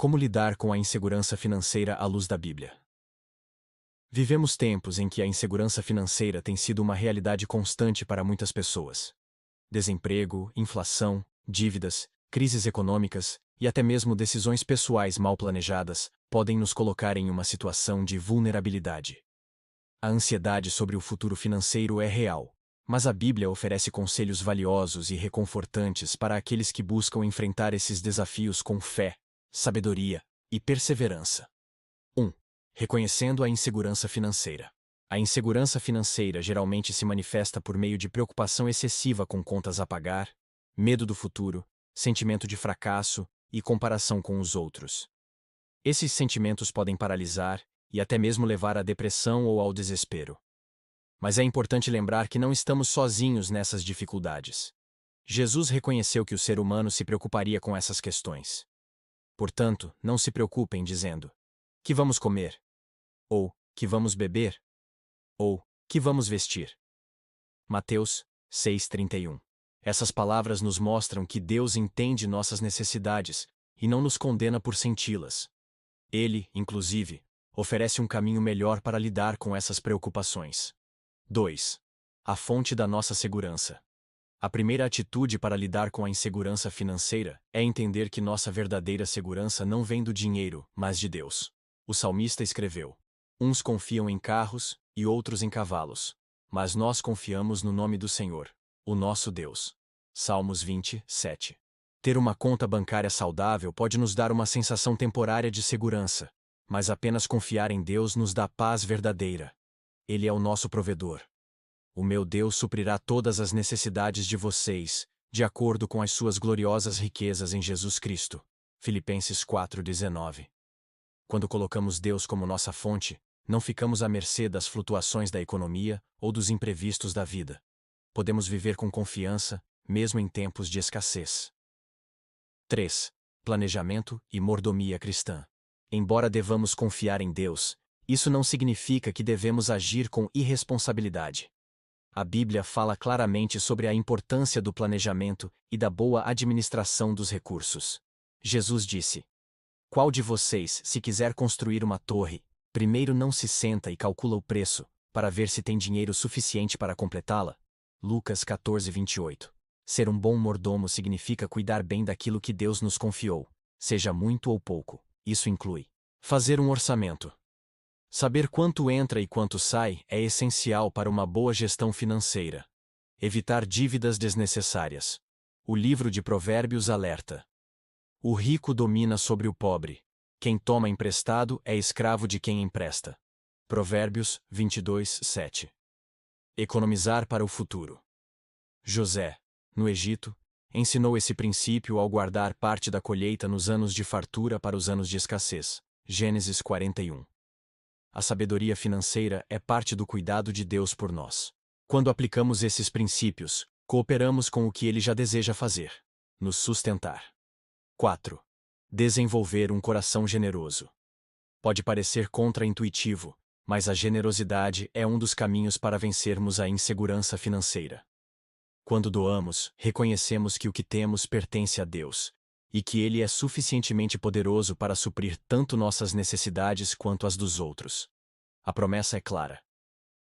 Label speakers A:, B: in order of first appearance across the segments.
A: Como lidar com a insegurança financeira à luz da Bíblia? Vivemos tempos em que a insegurança financeira tem sido uma realidade constante para muitas pessoas. Desemprego, inflação, dívidas, crises econômicas e até mesmo decisões pessoais mal planejadas podem nos colocar em uma situação de vulnerabilidade. A ansiedade sobre o futuro financeiro é real, mas a Bíblia oferece conselhos valiosos e reconfortantes para aqueles que buscam enfrentar esses desafios com fé, sabedoria e perseverança. 1. Reconhecendo a insegurança financeira. A insegurança financeira geralmente se manifesta por meio de preocupação excessiva com contas a pagar, medo do futuro, sentimento de fracasso e comparação com os outros. Esses sentimentos podem paralisar e até mesmo levar à depressão ou ao desespero. Mas é importante lembrar que não estamos sozinhos nessas dificuldades. Jesus reconheceu que o ser humano se preocuparia com essas questões. Portanto, não se preocupem dizendo: que vamos comer? Ou que vamos beber? Ou que vamos vestir? Mateus 6:31. Essas palavras nos mostram que Deus entende nossas necessidades e não nos condena por senti-las. Ele, inclusive, oferece um caminho melhor para lidar com essas preocupações. 2. A fonte da nossa segurança. A primeira atitude para lidar com a insegurança financeira é entender que nossa verdadeira segurança não vem do dinheiro, mas de Deus. O salmista escreveu: uns confiam em carros e outros em cavalos, mas nós confiamos no nome do Senhor, o nosso Deus. Salmos 27. Ter uma conta bancária saudável pode nos dar uma sensação temporária de segurança, mas apenas confiar em Deus nos dá paz verdadeira. Ele é o nosso provedor. O meu Deus suprirá todas as necessidades de vocês, de acordo com as suas gloriosas riquezas em Jesus Cristo. Filipenses 4:19. Quando colocamos Deus como nossa fonte, não ficamos à mercê das flutuações da economia ou dos imprevistos da vida. Podemos viver com confiança, mesmo em tempos de escassez. 3. Planejamento e mordomia cristã. Embora devamos confiar em Deus, isso não significa que devemos agir com irresponsabilidade. A Bíblia fala claramente sobre a importância do planejamento e da boa administração dos recursos. Jesus disse: qual de vocês, se quiser construir uma torre, primeiro não se senta e calcula o preço, para ver se tem dinheiro suficiente para completá-la? Lucas 14:28. Ser um bom mordomo significa cuidar bem daquilo que Deus nos confiou, seja muito ou pouco. Isso inclui fazer um orçamento. Saber quanto entra e quanto sai é essencial para uma boa gestão financeira. Evitar dívidas desnecessárias. O livro de Provérbios alerta: o rico domina sobre o pobre. Quem toma emprestado é escravo de quem empresta. Provérbios 22:7. Economizar para o futuro. José, no Egito, ensinou esse princípio ao guardar parte da colheita nos anos de fartura para os anos de escassez. Gênesis 41. A sabedoria financeira é parte do cuidado de Deus por nós. Quando aplicamos esses princípios, cooperamos com o que Ele já deseja fazer: nos sustentar. 4. Desenvolver um coração generoso. Pode parecer contra-intuitivo, mas a generosidade é um dos caminhos para vencermos a insegurança financeira. Quando doamos, reconhecemos que o que temos pertence a Deus, e que Ele é suficientemente poderoso para suprir tanto nossas necessidades quanto as dos outros. A promessa é clara: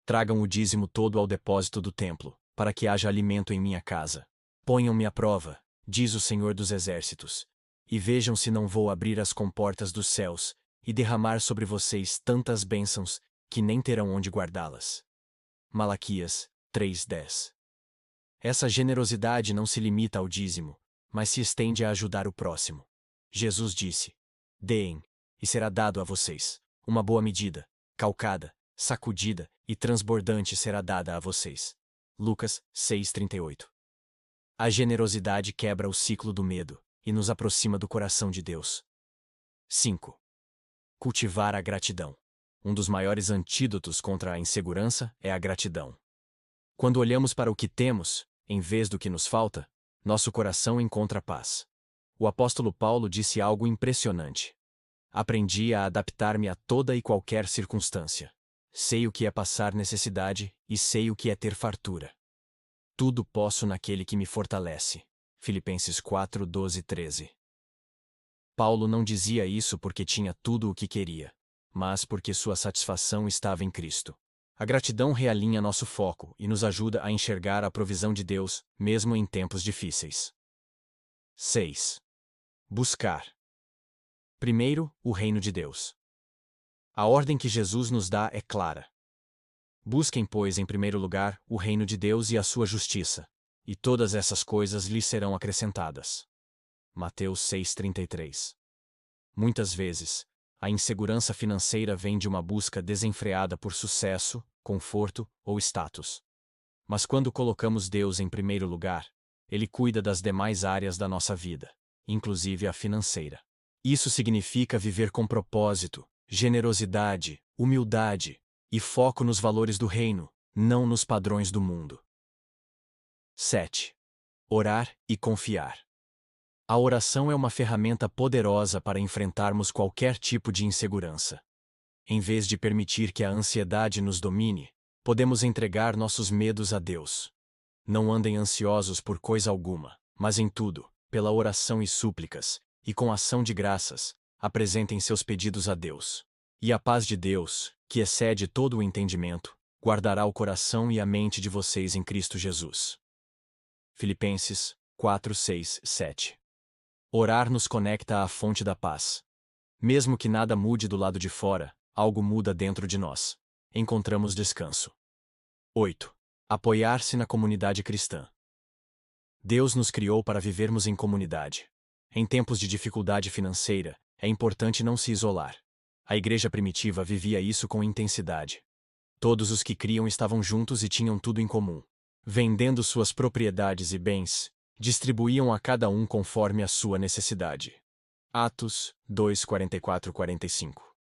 A: tragam o dízimo todo ao depósito do templo, para que haja alimento em minha casa. Ponham-me à prova, diz o Senhor dos Exércitos, e vejam se não vou abrir as comportas dos céus e derramar sobre vocês tantas bênçãos que nem terão onde guardá-las. Malaquias 3:10. Essa generosidade não se limita ao dízimo, mas se estende a ajudar o próximo. Jesus disse: deem, e será dado a vocês. Uma boa medida, calcada, sacudida e transbordante será dada a vocês. Lucas 6:38. A generosidade quebra o ciclo do medo e nos aproxima do coração de Deus. 5. Cultivar a gratidão. Um dos maiores antídotos contra a insegurança é a gratidão. Quando olhamos para o que temos, em vez do que nos falta, nosso coração encontra paz. O apóstolo Paulo disse algo impressionante: aprendi a adaptar-me a toda e qualquer circunstância. Sei o que é passar necessidade e sei o que é ter fartura. Tudo posso naquele que me fortalece. Filipenses 4:12-13. Paulo não dizia isso porque tinha tudo o que queria, mas porque sua satisfação estava em Cristo. A gratidão realinha nosso foco e nos ajuda a enxergar a provisão de Deus, mesmo em tempos difíceis. 6. Buscar. Primeiro, o reino de Deus. A ordem que Jesus nos dá é clara. Busquem, pois, em primeiro lugar, o reino de Deus e a sua justiça, e todas essas coisas lhes serão acrescentadas. Mateus 6,33. Muitas vezes, a insegurança financeira vem de uma busca desenfreada por sucesso, conforto ou status. Mas quando colocamos Deus em primeiro lugar, Ele cuida das demais áreas da nossa vida, inclusive a financeira. Isso significa viver com propósito, generosidade, humildade e foco nos valores do reino, não nos padrões do mundo. 7. Orar e confiar. A oração é uma ferramenta poderosa para enfrentarmos qualquer tipo de insegurança. Em vez de permitir que a ansiedade nos domine, podemos entregar nossos medos a Deus. Não andem ansiosos por coisa alguma, mas em tudo, pela oração e súplicas, e com ação de graças, apresentem seus pedidos a Deus. E a paz de Deus, que excede todo o entendimento, guardará o coração e a mente de vocês em Cristo Jesus. Filipenses 4, 6, 7. Orar nos conecta à fonte da paz. Mesmo que nada mude do lado de fora, algo muda dentro de nós. Encontramos descanso. 8. Apoiar-se na comunidade cristã. Deus nos criou para vivermos em comunidade. Em tempos de dificuldade financeira, é importante não se isolar. A igreja primitiva vivia isso com intensidade. Todos os que criam estavam juntos e tinham tudo em comum. Vendendo suas propriedades e bens, distribuíam a cada um conforme a sua necessidade. Atos 2, 44, 45.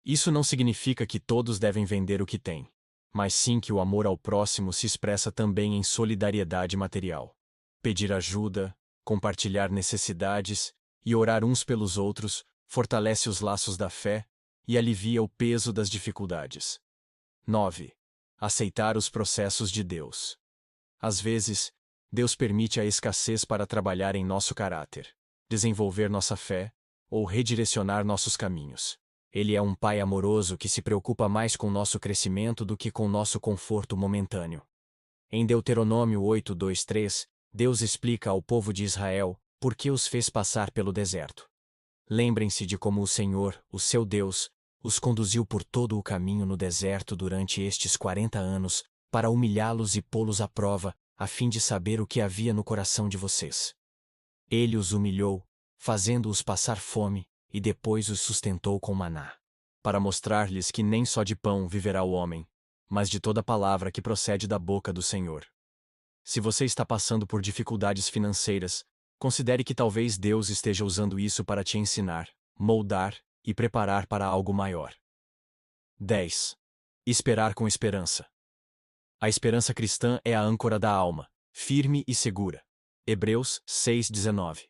A: Isso não significa que todos devem vender o que têm, mas sim que o amor ao próximo se expressa também em solidariedade material. Pedir ajuda, compartilhar necessidades e orar uns pelos outros fortalece os laços da fé e alivia o peso das dificuldades. 9. Aceitar os processos de Deus. Às vezes, Deus permite a escassez para trabalhar em nosso caráter, desenvolver nossa fé ou redirecionar nossos caminhos. Ele é um Pai amoroso que se preocupa mais com nosso crescimento do que com nosso conforto momentâneo. Em Deuteronômio 8, 2, 3, Deus explica ao povo de Israel por que os fez passar pelo deserto. Lembrem-se de como o Senhor, o seu Deus, os conduziu por todo o caminho no deserto durante estes 40 anos, para humilhá-los e pô-los à prova, a fim de saber o que havia no coração de vocês. Ele os humilhou, fazendo-os passar fome, e depois os sustentou com maná, para mostrar-lhes que nem só de pão viverá o homem, mas de toda palavra que procede da boca do Senhor. Se você está passando por dificuldades financeiras, considere que talvez Deus esteja usando isso para te ensinar, moldar e preparar para algo maior. 10. Esperar com esperança. A esperança cristã é a âncora da alma, firme e segura. Hebreus 6:19.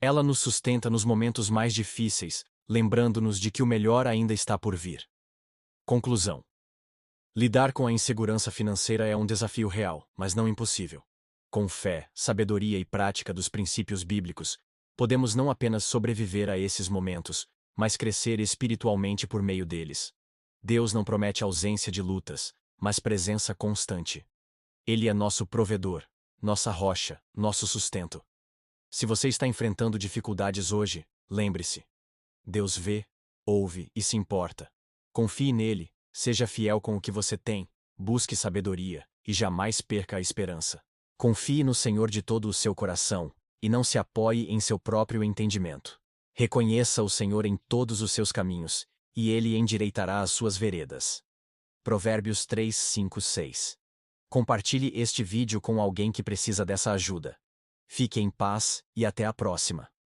A: Ela nos sustenta nos momentos mais difíceis, lembrando-nos de que o melhor ainda está por vir. Conclusão. Lidar com a insegurança financeira é um desafio real, mas não impossível. Com fé, sabedoria e prática dos princípios bíblicos, podemos não apenas sobreviver a esses momentos, mas crescer espiritualmente por meio deles. Deus não promete ausência de lutas, mas presença constante. Ele é nosso provedor, nossa rocha, nosso sustento. Se você está enfrentando dificuldades hoje, lembre-se. Deus vê, ouve e se importa. Confie nele, seja fiel com o que você tem, busque sabedoria, e jamais perca a esperança. Confie no Senhor de todo o seu coração, e não se apoie em seu próprio entendimento. Reconheça o Senhor em todos os seus caminhos, e ele endireitará as suas veredas. Provérbios 3, 5, 6. Compartilhe este vídeo com alguém que precisa dessa ajuda. Fique em paz e até a próxima.